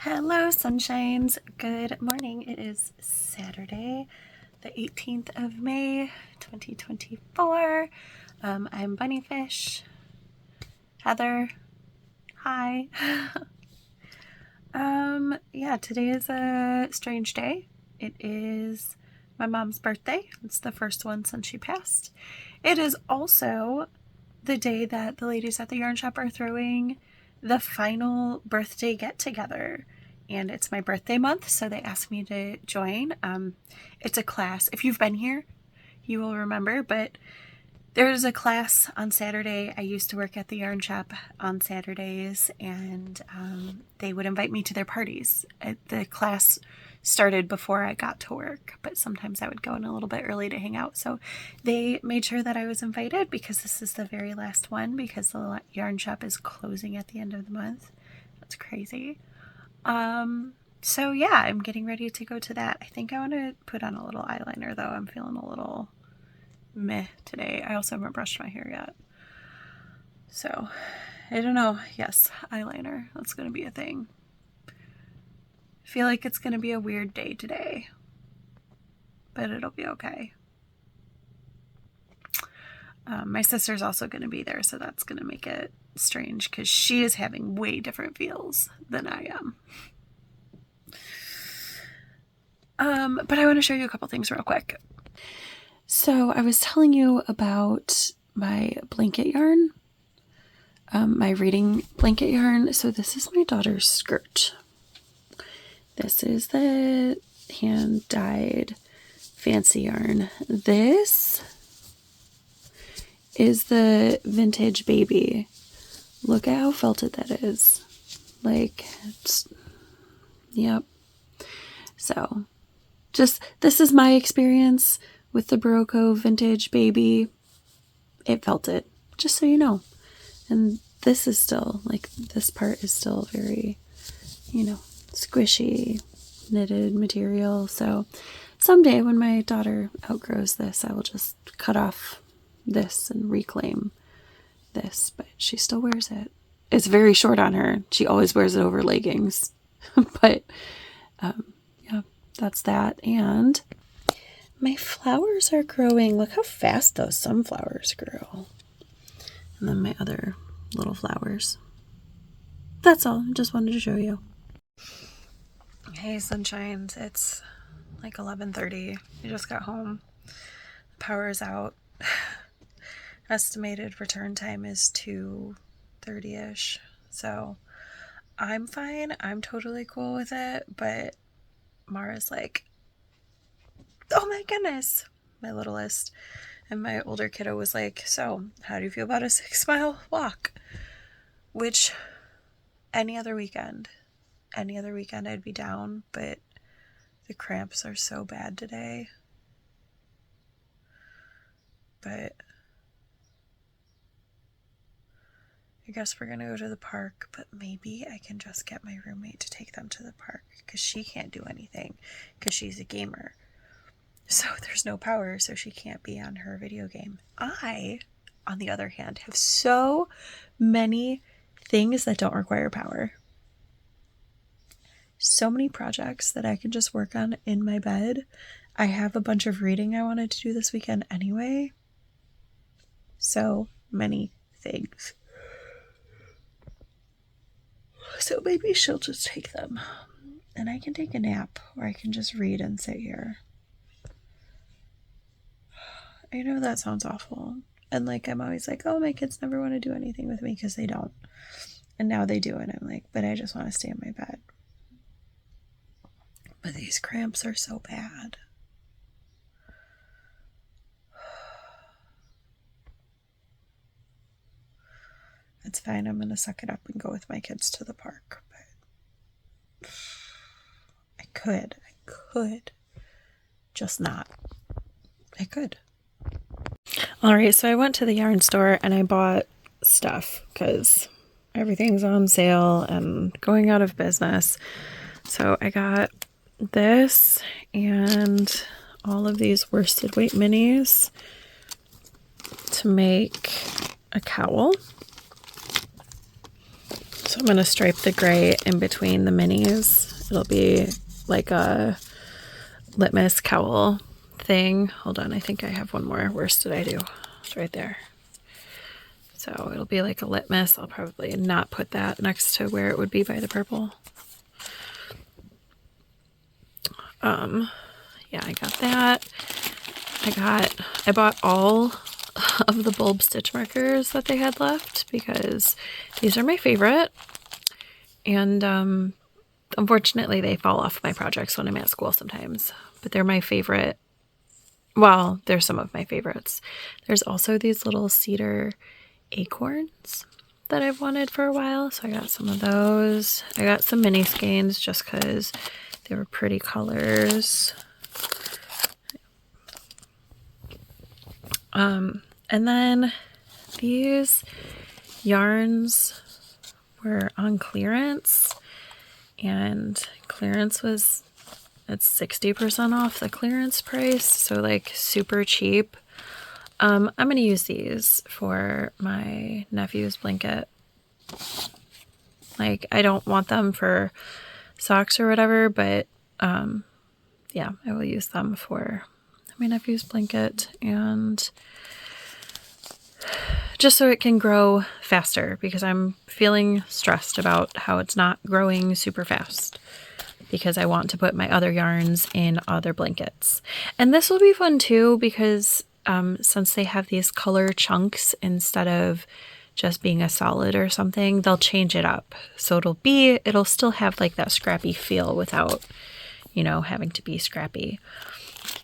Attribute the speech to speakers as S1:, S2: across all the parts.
S1: Hello, sunshines. Good morning. It is Saturday, the 18th of May, 2024. I'm Bunnyfish. Heather, hi. Yeah, today is a strange day. It is my mom's birthday. It's the first one since she passed. It is also the day that the ladies at the yarn shop are throwing the final birthday get-together. And it's my birthday month, so they asked me to join. It's a class. If you've been here, you will remember, but there's a class on Saturday. I used to work at the yarn shop on Saturdays, and they would invite me to their parties. The class started before I got to work, but sometimes I would go in a little bit early to hang out. So they made sure that I was invited because this is the very last one because the yarn shop is closing at the end of the month. That's crazy. So yeah, I'm getting ready to go to that. I think I want to put on a little eyeliner though. I'm feeling a little meh today. I also haven't brushed my hair yet. So I don't know. Yes, eyeliner. That's going to be a thing. I feel like it's going to be a weird day today, but it'll be okay. My sister's also going to be there, so that's going to make it strange because she is having way different feels than I am. But I want to show you a couple things real quick. So I was telling you about my blanket yarn, my reading blanket yarn. So this is my daughter's skirt. This is the hand-dyed fancy yarn. This is the vintage baby. Look at how felted that is. Like, yep. So this is my experience with the Barocco vintage baby. It felt it, just so you know. And this is still, like, this part is still very, squishy, knitted material. So someday when my daughter outgrows this, I will just cut off this and reclaim this, but she still wears it. It's very short on her. She always wears it over leggings. But, yeah, that's that. And my flowers are growing. Look how fast those sunflowers grow. And then my other little flowers. That's all. I just wanted to show you. Hey, sunshines. It's like 11:30. I just got home. The power is out. Estimated return time is 2:30-ish. So I'm fine. I'm totally cool with it. But Mara's like, oh my goodness, my littlest. And my older kiddo was like, so how do you feel about a 6-mile walk? Which any other weekend I'd be down, but the cramps are so bad today. But I guess we're gonna go to the park, but maybe I can just get my roommate to take them to the park because she can't do anything because she's a gamer. So there's no power, so she can't be on her video game. I, on the other hand, have so many things that don't require power. So many projects that I can just work on in my bed. I have a bunch of reading I wanted to do this weekend anyway. So many things. So maybe she'll just take them. And I can take a nap, or I can just read and sit here. I know that sounds awful. And like, I'm always like, oh, my kids never want to do anything with me because they don't. And now they do. And I'm like, but I just want to stay in my bed. But these cramps are so bad. It's fine. I'm going to suck it up and go with my kids to the park. But I could. Just not. I could. Alright, so I went to the yarn store and I bought stuff because everything's on sale and going out of business. So I got this and all of these worsted weight minis to make a cowl. So I'm going to stripe the gray in between the minis. It'll be like a litmus cowl thing. Hold on, I think I have one more. Where's did I do? It's right there. So it'll be like a litmus. I'll probably not put that next to where it would be by the purple. Yeah, I got that. I bought all of the bulb stitch markers that they had left because these are my favorite. And unfortunately they fall off my projects when I'm at school sometimes, but they're my favorite. Well, they're some of my favorites. There's also these little cedar acorns that I've wanted for a while, so I got some of those. I got some mini skeins just because they were pretty colors. And then these yarns were on clearance, and clearance was at 60% off the clearance price, so like super cheap. I'm going to use these for my nephew's blanket. Like, I don't want them for socks or whatever, but yeah, I will use them for my nephew's blanket, and just so it can grow faster, because I'm feeling stressed about how it's not growing super fast, because I want to put my other yarns in other blankets. And this will be fun too, because since they have these color chunks instead of just being a solid or something, they'll change it up. So it'll still have like that scrappy feel without, you know, having to be scrappy.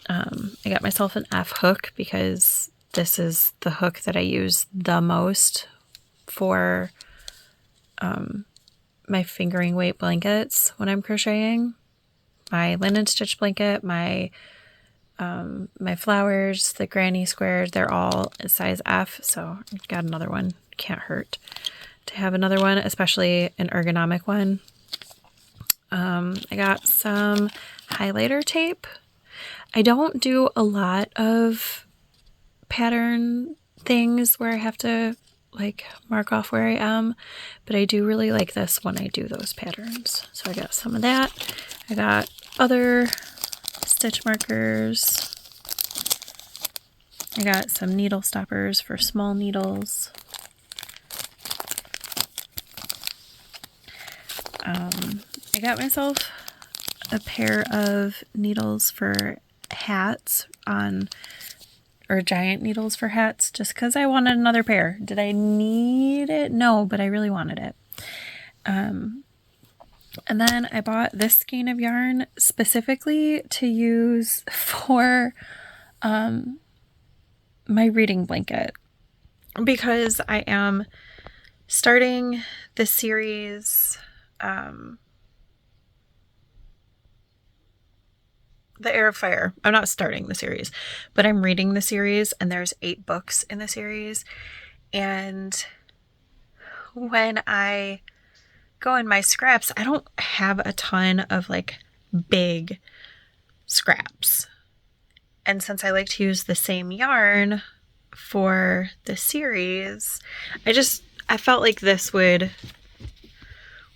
S1: I got myself an F hook because this is the hook that I use the most for my fingering weight blankets when I'm crocheting. My linen stitch blanket, my flowers, the granny squares, they're all size F, so I've got another one. Can't hurt to have another one, especially an ergonomic one. I got some highlighter tape. I don't do a lot of pattern things where I have to like mark off where I am, but I do really like this when I do those patterns. So I got some of that. I got other stitch markers. I got some needle stoppers for small needles. I got myself a pair of needles for hats or giant needles for hats, just because I wanted another pair. Did I need it? No, but I really wanted it. And then I bought this skein of yarn specifically to use for my reading blanket, because I am starting the series, The Heir of Fire. I'm not starting the series, but I'm reading the series, and there's 8 books in the series. And when I go in my scraps, I don't have a ton of like big scraps. And since I like to use the same yarn for the series, I felt like this would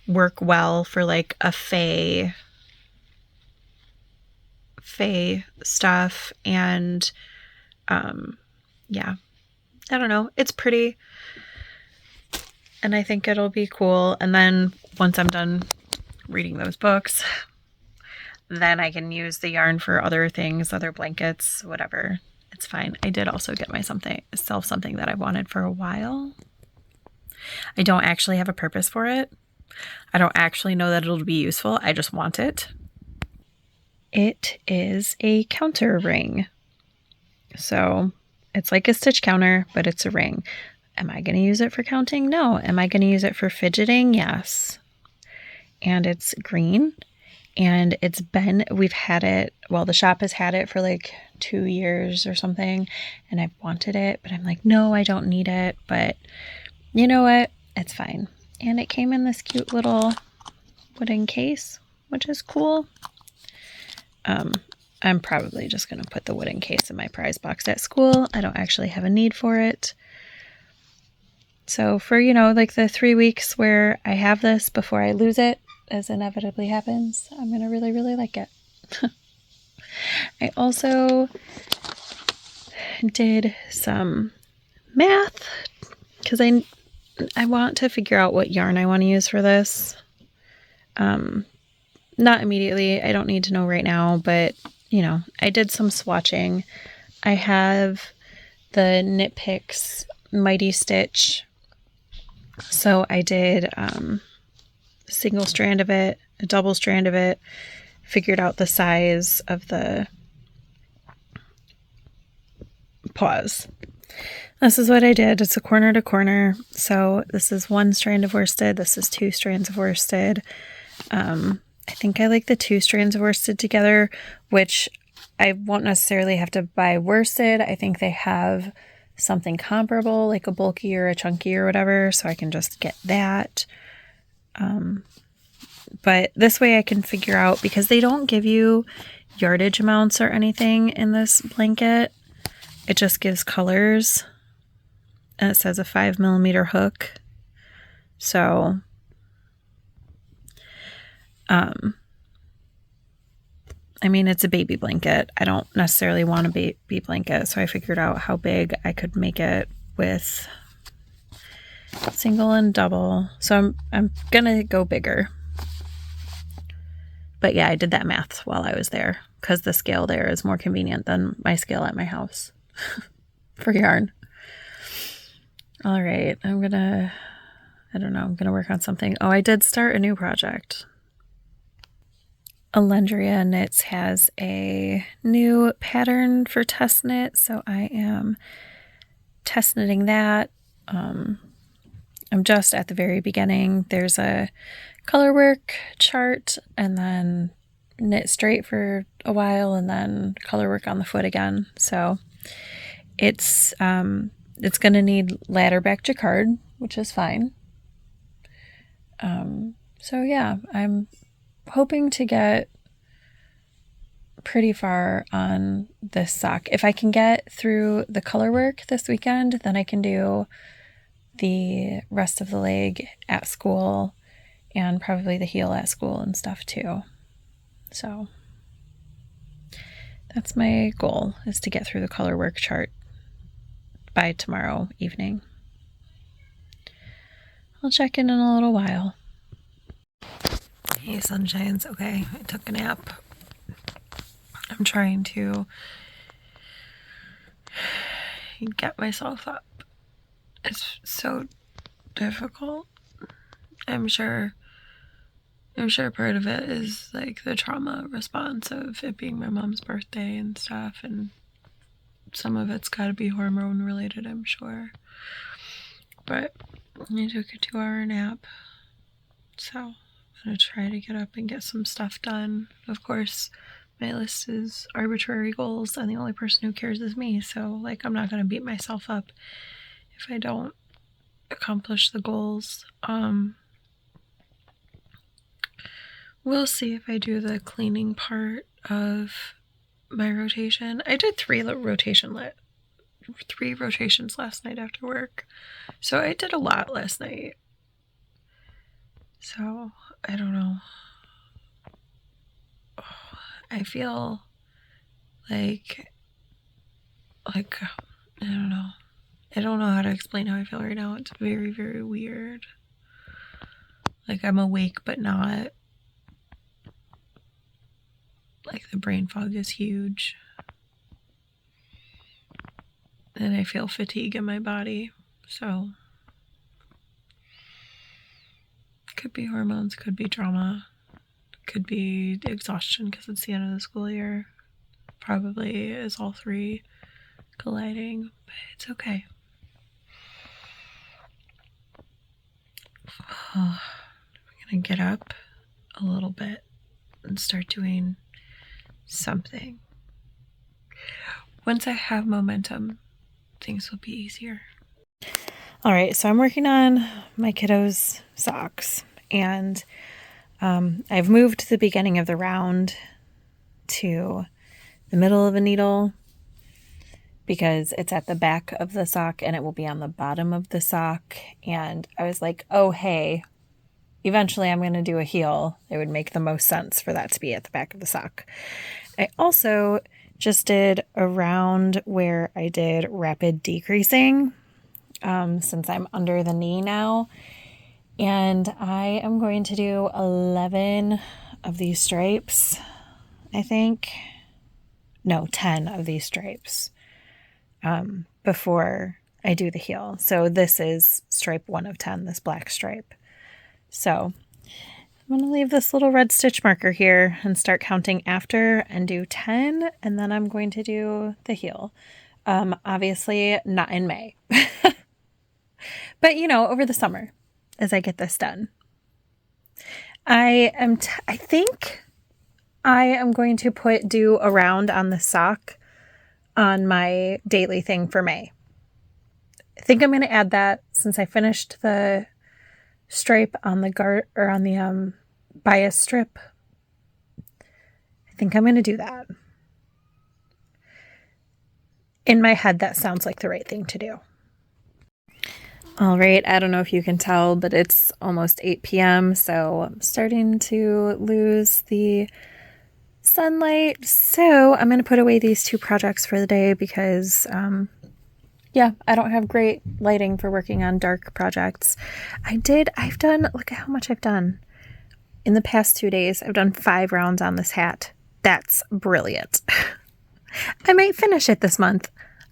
S1: work well for like a fae stuff. And yeah, I don't know, it's pretty, and I think it'll be cool. And then once I'm done reading those books, then I can use the yarn for other things, other blankets, whatever. It's fine. I did also get myself something that I wanted for a while. I don't actually have a purpose for it. I don't actually know that it'll be useful. I just want it. It is a counter ring. So it's like a stitch counter, but it's a ring. Am I going to use it for counting? No. Am I going to use it for fidgeting? Yes. And it's green. And we've had it, well, the shop has had it for like 2 years or something. And I've wanted it, but I'm like, no, I don't need it. But you know what? It's fine. And it came in this cute little wooden case, which is cool. I'm probably just going to put the wooden case in my prize box at school. I don't actually have a need for it. So for, you know, like the 3 weeks where I have this before I lose it, as inevitably happens, I'm going to really, really like it. I also did some math because I want to figure out what yarn I want to use for this. Not immediately. I don't need to know right now, but, you know, I did some swatching. I have the Knit Picks Mighty Stitch. So I did a single strand of it, a double strand of it, figured out the size of the paws. This is what I did. It's a corner to corner. So this is 1 strand of worsted. This is 2 strands of worsted. I think I like the 2 strands of worsted together, which I won't necessarily have to buy worsted. I think they have something comparable, like a bulky or a chunky or whatever, so I can just get that. But this way I can figure out, because they don't give you yardage amounts or anything in this blanket. It just gives colors, and it says a 5mm hook. So, I mean, it's a baby blanket. I don't necessarily want a baby blanket, so I figured out how big I could make it with single and double. So I'm gonna go bigger. But yeah, I did that math while I was there because the scale there is more convenient than my scale at my house for yarn. All right, I'm gonna work on something. Oh, I did start a new project. Alendria Knits has a new pattern for test knit, so I am test knitting that. I'm just at the very beginning. There's a color work chart, and then knit straight for a while, and then color work on the foot again. So it's going to need ladder back jacquard, which is fine. So yeah, I'm hoping to get pretty far on this sock. If I can get through the color work this weekend, then I can do the rest of the leg at school and probably the heel at school and stuff too. So that's my goal, is to get through the color work chart by tomorrow evening. I'll check in a little while. Hey, sunshines. Okay, I took a nap. I'm trying to get myself up. It's so difficult. I'm sure part of it is like the trauma response of it being my mom's birthday and stuff, and some of it's got to be hormone related, I'm sure. But I took a 2-hour nap, so I'm gonna try to get up and get some stuff done. Of course, my list is arbitrary goals, and the only person who cares is me, so like I'm not gonna beat myself up if I don't accomplish the goals. We'll see if I do the cleaning part of my rotation. I did 3 rotations last night after work, so I did a lot last night. So I don't know. I feel like I don't know. I don't know how to explain how I feel right now. It's very, very weird. Like I'm awake but not. Like the brain fog is huge. And I feel fatigue in my body. So could be hormones, could be trauma, could be exhaustion because it's the end of the school year. Probably is all 3 colliding, but it's okay. I'm gonna get up a little bit and start doing something. Once I have momentum, things will be easier. All right, so I'm working on my kiddos' socks, and I've moved the beginning of the round to the middle of a needle because it's at the back of the sock and it will be on the bottom of the sock. And I was like, oh, hey, eventually I'm going to do a heel. It would make the most sense for that to be at the back of the sock. I also just did a round where I did rapid decreasing since I'm under the knee now. And I am going to do 11 of these stripes, I think. No, 10 of these stripes before I do the heel. So this is stripe 1 of 10, this black stripe. So I'm going to leave this little red stitch marker here and start counting after and do 10. And then I'm going to do the heel. Obviously not in May, but over the summer as I get this done. I think I am going to do a round on the sock on my daily thing for May. I think I'm going to add that since I finished the stripe on the bias strip. I think I'm going to do that. In my head, that sounds like the right thing to do. All right, I don't know if you can tell, but it's almost 8 p.m., so I'm starting to lose the sunlight. So I'm going to put away these 2 projects for the day because, I don't have great lighting for working on dark projects. Look at how much I've done. In the past 2 days, I've done 5 rounds on this hat. That's brilliant. I might finish it this month.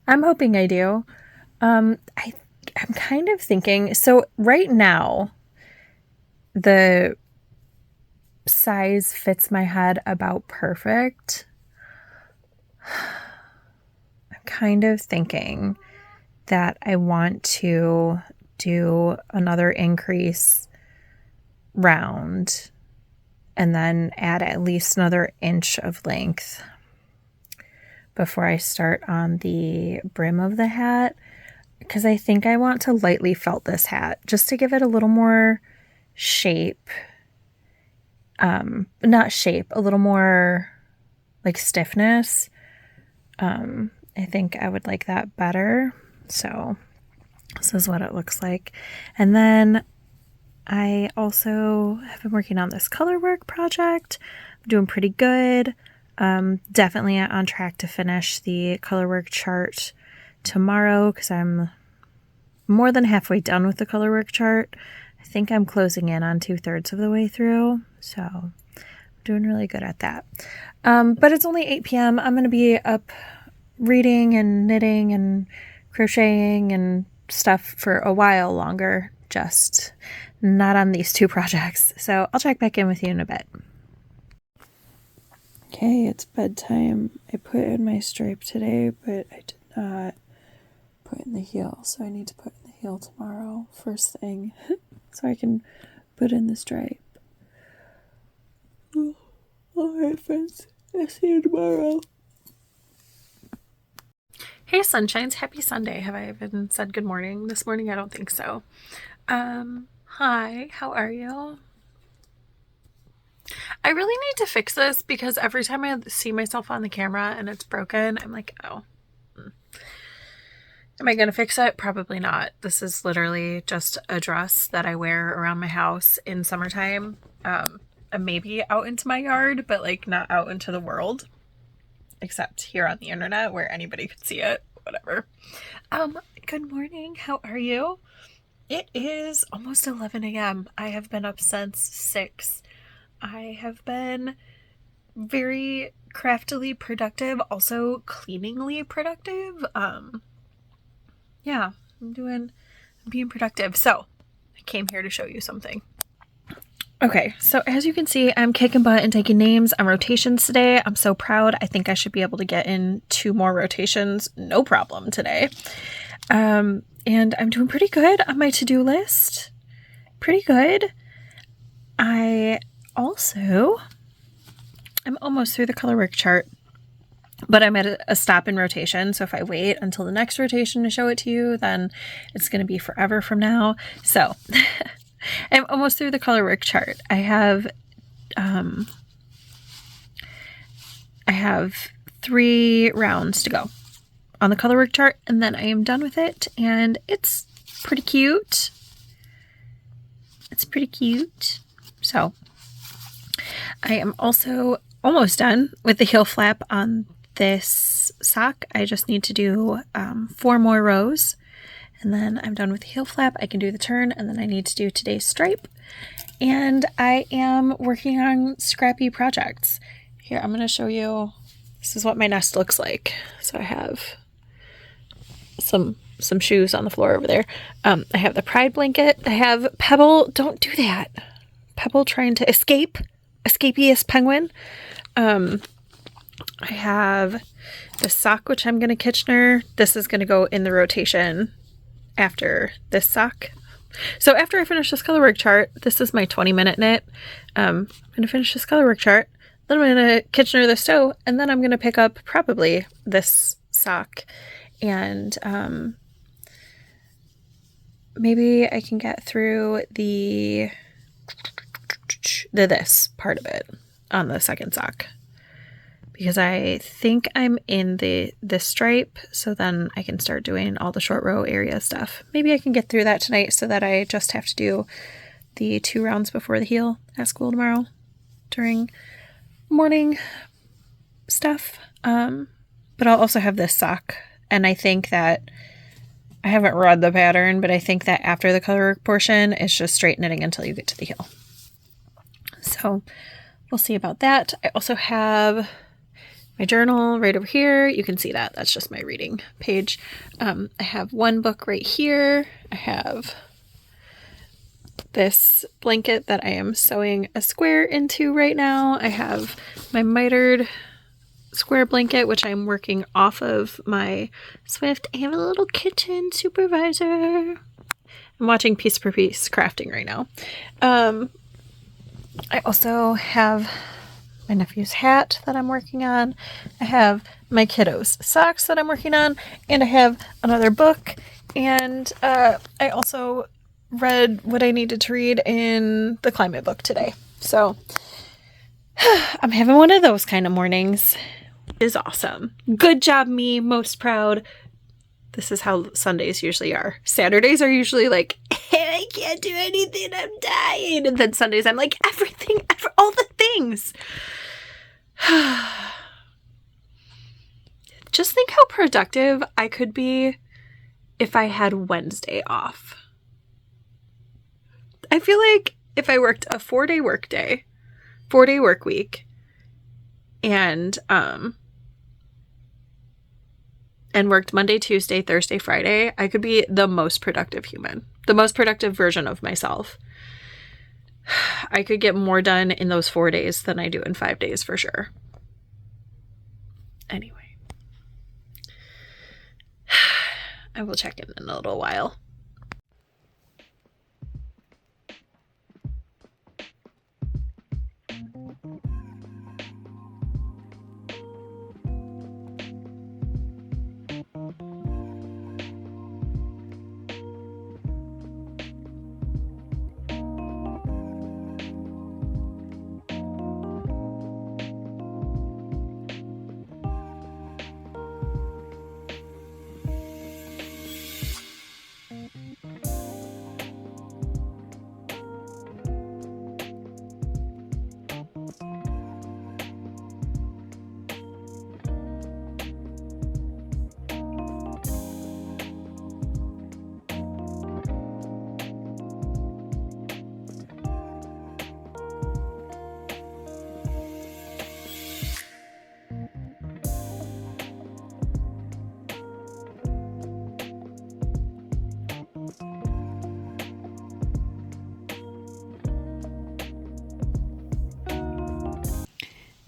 S1: I'm hoping I do. I'm kind of thinking, so right now, the size fits my head about perfect. I'm kind of thinking that I want to do another increase round and then add at least another inch of length before I start on the brim of the hat. Because I think I want to lightly felt this hat just to give it a little more shape. Not shape, a little more like stiffness. I think I would like that better. So this is what it looks like. And then I also have been working on this color work project. I'm doing pretty good. Definitely on track to finish the color work chart tomorrow because I'm more than halfway done with the color work chart. I think I'm closing in on 2/3 of the way through, so I'm doing really good at that. But it's only 8 p.m. I'm going to be up reading and knitting and crocheting and stuff for a while longer, just not on these 2 projects. So I'll check back in with you in a bit. Okay, it's bedtime. I put in my stripe today, but I did not put in the heel, so I need to put in the heel tomorrow first thing so I can put in the stripe. Alright friends, I'll see you tomorrow. Hey sunshines, happy Sunday. Have I even said good morning this morning? I don't think so. Hi, how are you? I really need to fix this because every time I see myself on the camera and it's broken, I'm like, oh. Am I going to fix it? Probably not. This is literally just a dress that I wear around my house in summertime. Maybe out into my yard, but like not out into the world. Except here on the internet where anybody could see it. Whatever. Good morning. How are you? It is almost 11 a.m. I have been up since 6. I have been very craftily productive, also cleaningly productive. Yeah, I'm being productive. So I came here to show you something. Okay, so as you can see, I'm kicking butt and taking names on rotations today. I'm so proud. I think I should be able to get in 2 more rotations, no problem today. And I'm doing pretty good on my to-do list. Pretty good. I'm almost through the color work chart, but I'm at a stop in rotation. So if I wait until the next rotation to show it to you, then it's going to be forever from now. So I'm almost through the color work chart. I have 3 rounds to go. on the color work chart, and then I am done with it, and it's pretty cute. It's pretty cute. So I am also almost done with the heel flap on this sock. I just need to do 4 more rows, and then I'm done with the heel flap. I can do the turn, and then I need to do today's stripe. And I am working on scrappy projects. Here, I'm going to show you. This is what my nest looks like. So I have some shoes on the floor over there. I have the pride blanket. I have Pebble. Don't do that. Pebble trying to escape. Escapiest penguin. I have the sock, which I'm going to Kitchener. This is going to go in the rotation after this sock. So after I finish this colorwork chart, this is my 20-minute knit. I'm going to finish this colorwork chart. Then I'm going to Kitchener the stow, and then I'm going to pick up probably this sock. And maybe I can get through the this part of it on the second sock, because I think I'm in the stripe, so then I can start doing all the short row area stuff. Maybe I can get through that tonight so that I just have to do the 2 rounds before the heel at school tomorrow during morning stuff. But I'll also have this sock, and I think that I haven't read the pattern, but I think that after the colorwork portion, it's just straight knitting until you get to the heel. So we'll see about that. I also have my journal right over here. You can see that. That's just my reading page. I have one book right here. I have this blanket that I am sewing a square into right now. I have my mitered square blanket, which I'm working off of my Swift. I have a little kitten supervisor. I'm watching Piece Per Piece crafting right now. I also have my nephew's hat that I'm working on. I have my kiddos' socks that I'm working on, and I have another book, and I also read what I needed to read in the climate book today. So I'm having one of those kind of mornings. It is awesome. Good job, me. Most proud. This is how Sundays usually are. Saturdays are usually like, hey, I can't do anything, I'm dying. And then Sundays, I'm like, everything, all the things. Just think how productive I could be if I had Wednesday off. I feel like if I worked a 4-day work day, 4-day work week, and worked Monday, Tuesday, Thursday, Friday, I could be the most productive human, the most productive version of myself. I could get more done in those 4 days than I do in 5 days for sure. Anyway, I will check in a little while.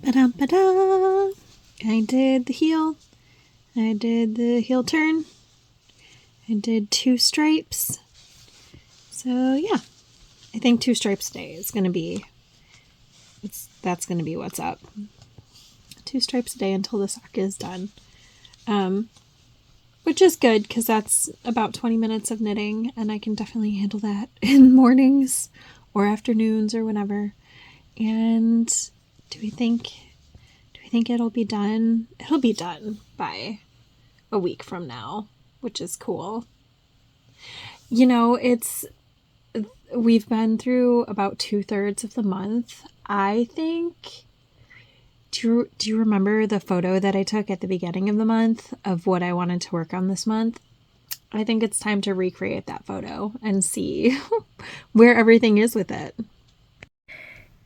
S1: Ba-dum-ba-da. I did the heel. I did the heel turn. I did 2 stripes. So yeah, I think 2 stripes a day is going to be, that's going to be what's up. 2 stripes a day until the sock is done. Which is good because that's about 20 minutes of knitting, and I can definitely handle that in mornings or afternoons or whenever. And do we think it'll be done? It'll be done by a week from now, which is cool. You know, we've been through about 2/3 of the month. I think, do you remember the photo that I took at the beginning of the month of what I wanted to work on this month? I think it's time to recreate that photo and see where everything is with it.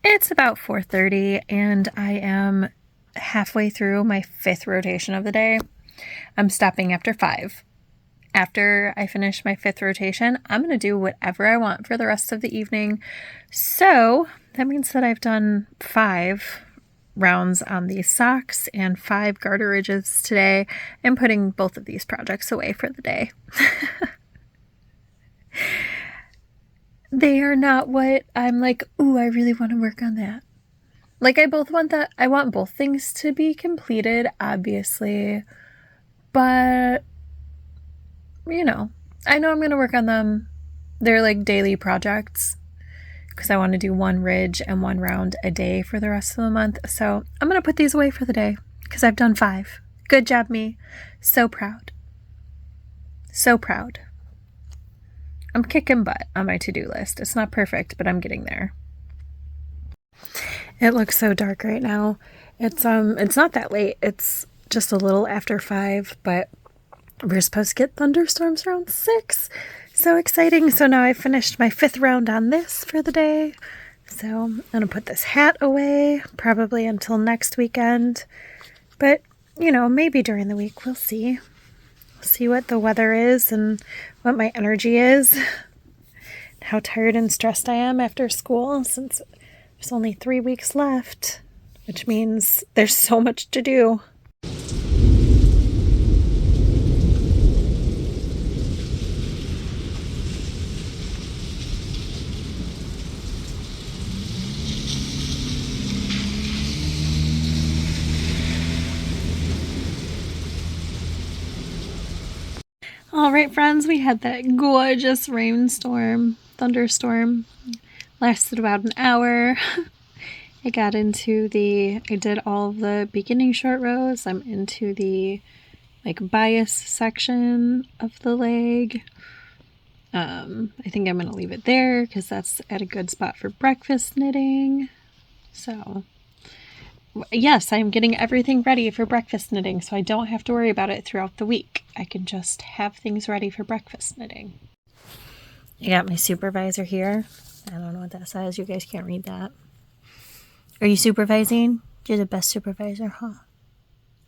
S1: It's about 4:30 and I am halfway through my 5th rotation of the day. I'm stopping after 5. After I finish my 5th rotation, I'm going to do whatever I want for the rest of the evening. So that means that I've done 5 rounds on these socks and 5 garter ridges today. I'm putting both of these projects away for the day. They are not what I'm like, ooh, I really want to work on that. Like, I want both things to be completed, obviously. But, you know, I know I'm going to work on them. They're like daily projects because I want to do 1 ridge and 1 round a day for the rest of the month. So I'm going to put these away for the day because I've done 5. Good job, me. So proud. So proud. I'm kicking butt on my to-do list. It's not perfect, but I'm getting there. It looks so dark right now. It's not that late. It's just a little after 5, but we're supposed to get thunderstorms around 6. So exciting. So now I've finished my 5th round on this for the day. So I'm going to put this hat away probably until next weekend. But, you know, maybe during the week we'll see. We'll see what the weather is and what my energy is. How tired and stressed I am after school since there's only 3 weeks left, which means there's so much to do. All right, friends, we had that gorgeous thunderstorm. Lasted about an hour. I did all of the beginning short rows. I'm into the bias section of the leg. I think I'm going to leave it there because that's at a good spot for breakfast knitting. So yes, I'm getting everything ready for breakfast knitting, so I don't have to worry about it throughout the week. I can just have things ready for breakfast knitting. I got my supervisor here. I don't know what that says. You guys can't read that. Are you supervising? You're the best supervisor, huh?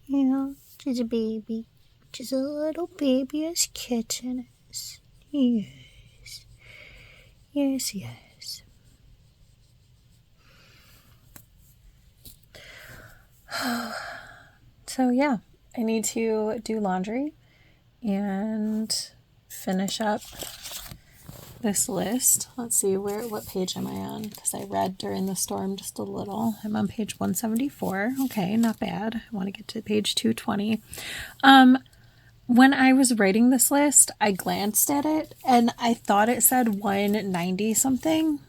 S1: Yeah, she's a baby. She's a little babyish kitten. Yes. Yes, yes. So yeah, I need to do laundry and finish up this list. Let's see, what page am I on? Because I read during the storm just a little. I'm on page 174. Okay, not bad. I want to get to page 220. When I was writing this list, I glanced at it and I thought it said 190 something,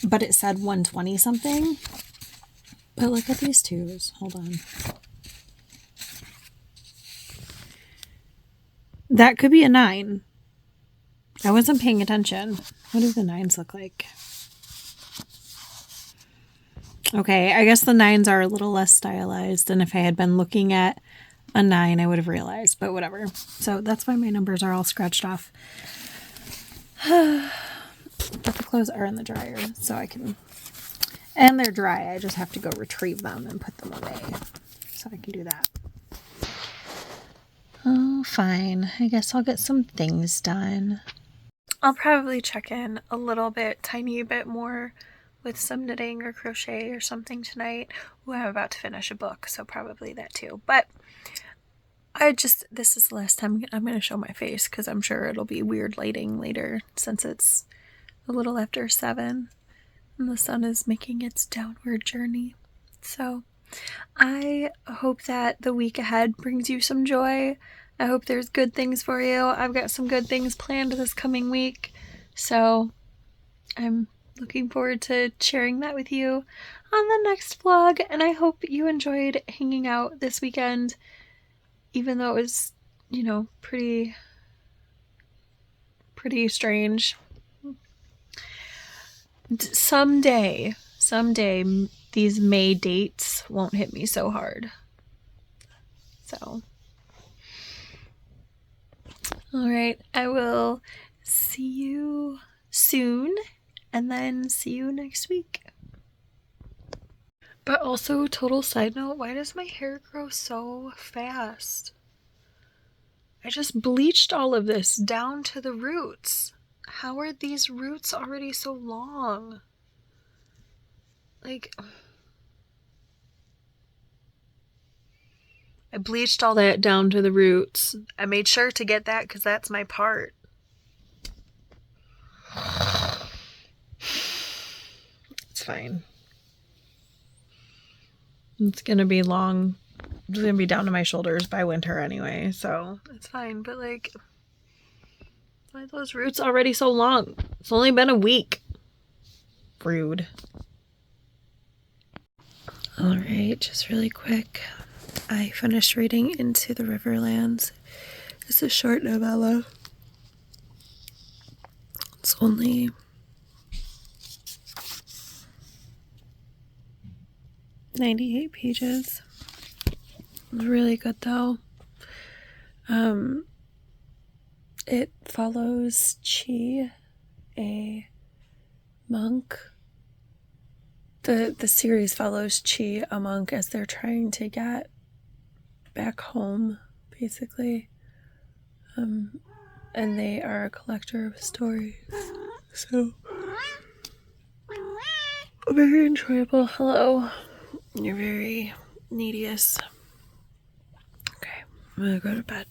S1: but it said 120 something. But look at these twos. Hold on. That could be a 9. I wasn't paying attention. What do the 9s look like? Okay, I guess the 9s are a little less stylized, and if I had been looking at a 9, I would have realized, but whatever. So that's why my numbers are all scratched off. But the clothes are in the dryer, so I can... And they're dry. I just have to go retrieve them and put them away. So I can do that. Oh, fine. I guess I'll get some things done. I'll probably check in a tiny bit more with some knitting or crochet or something tonight. Ooh, I'm about to finish a book, so probably that too. But this is the last time I'm going to show my face because I'm sure it'll be weird lighting later since it's a little after 7 and the sun is making its downward journey. So I hope that the week ahead brings you some joy. I hope there's good things for you. I've got some good things planned this coming week, so I'm looking forward to sharing that with you on the next vlog, and I hope you enjoyed hanging out this weekend even though it was, pretty strange. Someday, these May dates won't hit me so hard. So, all right, I will see you soon, and then see you next week. But also, total side note, why does my hair grow so fast? I just bleached all of this down to the roots. How are these roots already so long? Like, I bleached all that down to the roots. I made sure to get that because that's my part. It's fine. It's gonna be long. It's gonna be down to my shoulders by winter anyway, so it's fine. But like, why are those roots already so long? It's only been a week. Rude. All right, just really quick. I finished reading Into the Riverlands. It's a short novella. It's only 98 pages. It's really good though. It follows Chi, a monk. The series follows Chi, a monk, as they're trying to get back home, basically. And they are a collector of stories. So, very enjoyable. Hello. You're very neediest. Okay, I'm gonna go to bed.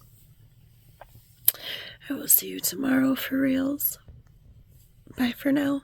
S1: I will see you tomorrow for reals. Bye for now.